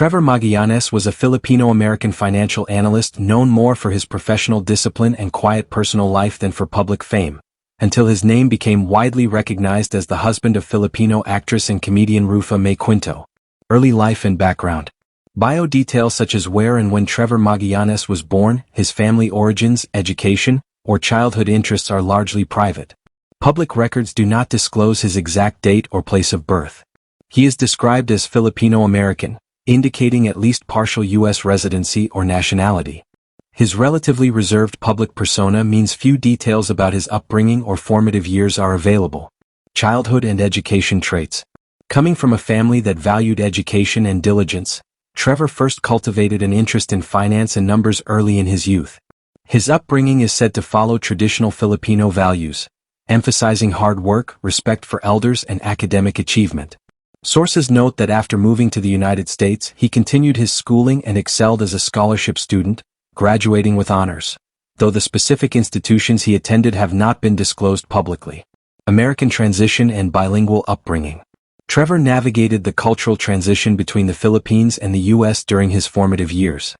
Trevor Magallanes was a Filipino-American financial analyst known more for his professional discipline and quiet personal life than for public fame, until his name became widely recognized as the husband of Filipino actress and comedian Rufa Mae Quinto. Early life and background. Bio details such as where and when Trevor Magallanes was born, his family origins, education, or childhood interests are largely private. Public records do not disclose his exact date or place of birth. He is described as Filipino-American, indicating at least partial U.S. residency or nationality. His relatively reserved public persona means few details about his upbringing or formative years are available. Childhood and education traits. Coming from a family that valued education and diligence, Trevor first cultivated an interest in finance and numbers early in his youth. His upbringing is said to follow traditional Filipino values, emphasizing hard work, respect for elders, and academic achievement. Sources note that after moving to the United States, he continued his schooling and excelled as a scholarship student, graduating with honors, though the specific institutions he attended have not been disclosed publicly. American transition and bilingual upbringing. Trevor navigated the cultural transition between the Philippines and the U.S. during his formative years.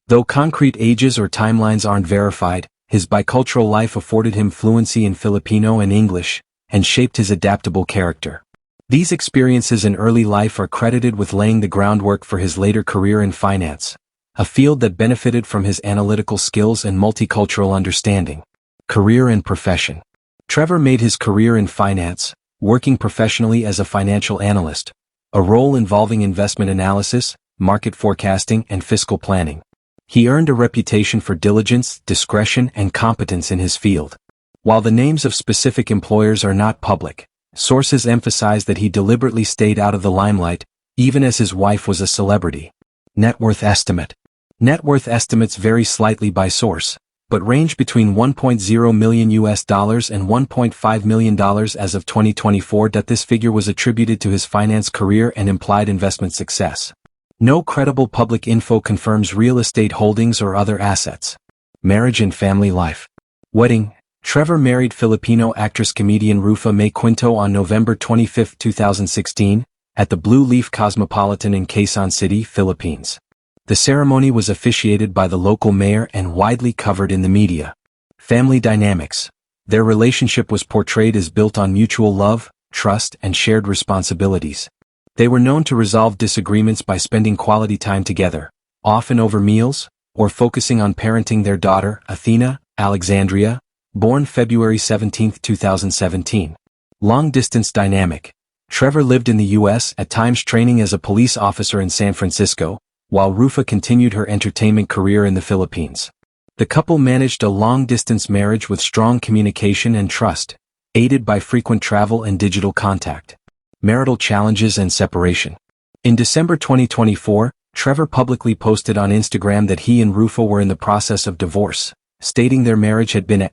Though concrete ages or timelines aren't verified, his bicultural life afforded him fluency in Filipino and English, and shaped his adaptable character. These experiences in early life are credited with laying the groundwork for his later career in finance, a field that benefited from his analytical skills and multicultural understanding. Career and profession. Trevor made his career in finance, working professionally as a financial analyst, a role involving investment analysis, market forecasting, and fiscal planning. He earned a reputation for diligence, discretion, and competence in his field. While the names of specific employers are not public, sources emphasize that he deliberately stayed out of the limelight, even as his wife was a celebrity. Net worth estimate. Net worth estimates vary slightly by source, but range between $1.0 million and $1.5 million as of 2024. This figure was attributed to his finance career and implied investment success. No credible public info confirms real estate holdings or other assets. Marriage and family life. Wedding. Trevor married Filipino actress-comedian Rufa Mae Quinto on November 25, 2016, at the Blue Leaf Cosmopolitan in Quezon City, Philippines. The ceremony was officiated by the local mayor and widely covered in the media. Family dynamics. Their relationship was portrayed as built on mutual love, trust, and shared responsibilities. They were known to resolve disagreements by spending quality time together, often over meals, or focusing on parenting their daughter, Athena Alexandria, born February 17, 2017. Long-distance dynamic. Trevor lived in the U.S., at times training as a police officer in San Francisco, while Rufa continued her entertainment career in the Philippines. The couple managed a long-distance marriage with strong communication and trust, aided by frequent travel and digital contact. Marital challenges and separation. In December 2024, Trevor publicly posted on Instagram that he and Rufa were in the process of divorce, stating their marriage had been a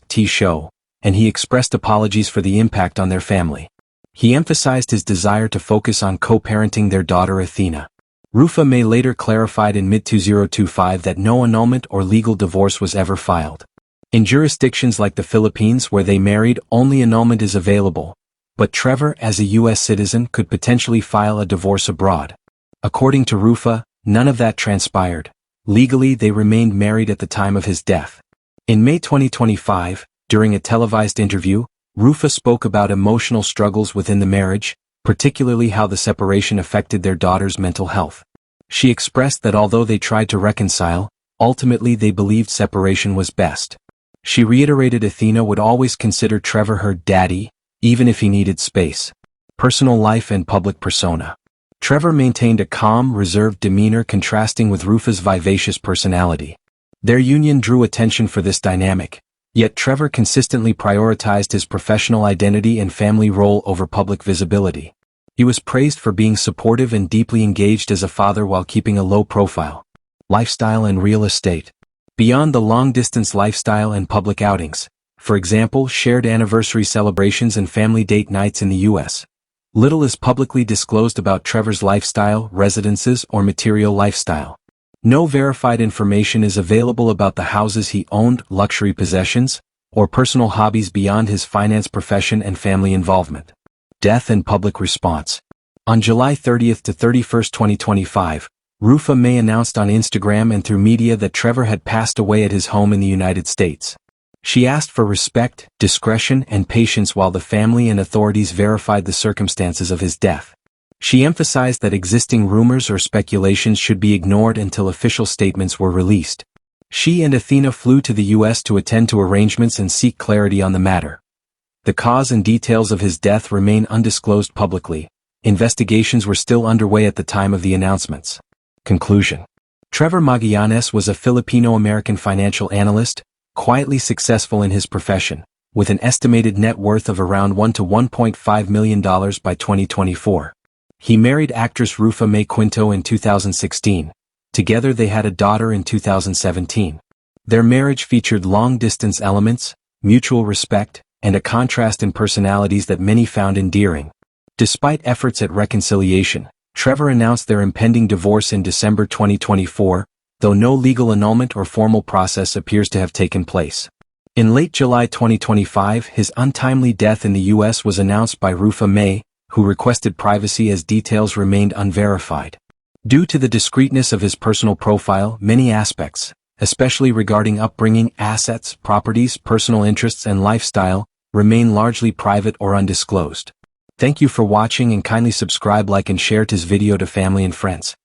*T show, and he expressed apologies for the impact on their family. He emphasized his desire to focus on co-parenting their daughter Athena. Rufa Mae later clarified in mid-2025 that no annulment or legal divorce was ever filed. In jurisdictions like the Philippines where they married, only annulment is available, but Trevor, as a U.S. citizen, could potentially file a divorce abroad. According to Rufa, none of that transpired. Legally, they remained married at the time of his death. In May 2025, during a televised interview, Rufa spoke about emotional struggles within the marriage, particularly how the separation affected their daughter's mental health. She expressed that although they tried to reconcile, ultimately they believed separation was best. She reiterated Athena would always consider Trevor her daddy, even if he needed space. Personal life and public persona. Trevor maintained a calm, reserved demeanor contrasting with Rufa's vivacious personality. Their union drew attention for this dynamic, yet Trevor consistently prioritized his professional identity and family role over public visibility. He was praised for being supportive and deeply engaged as a father while keeping a low profile. Lifestyle and real estate. Beyond the long-distance lifestyle and public outings, for example, shared anniversary celebrations and family date nights in the U.S., little is publicly disclosed about Trevor's lifestyle, residences, or material lifestyle. No verified information is available about the houses he owned, luxury possessions, or personal hobbies beyond his finance profession and family involvement. Death and public response. On July 30th to 31st, 2025, Rufa Mae announced on Instagram and through media that Trevor had passed away at his home in the United States. She asked for respect, discretion, and patience while the family and authorities verified the circumstances of his death. She emphasized that existing rumors or speculations should be ignored until official statements were released. She and Athena flew to the U.S. to attend to arrangements and seek clarity on the matter. The cause and details of his death remain undisclosed publicly. Investigations were still underway at the time of the announcements. Conclusion. Trevor Magallanes was a Filipino-American financial analyst, quietly successful in his profession, with an estimated net worth of around $1 to $1.5 million by 2024. He married actress Rufa Mae Quinto in 2016. Together they had a daughter in 2017. Their marriage featured long-distance elements, mutual respect, and a contrast in personalities that many found endearing. Despite efforts at reconciliation, Trevor announced their impending divorce in December 2024, though no legal annulment or formal process appears to have taken place. In late July 2025, his untimely death in the U.S. was announced by Rufa Mae, who requested privacy as details remained unverified. Due to the discreteness of his personal profile, many aspects, especially regarding upbringing, assets, properties, personal interests, and lifestyle, remain largely private or undisclosed. Thank you for watching and kindly subscribe, like, and share this video to family and friends.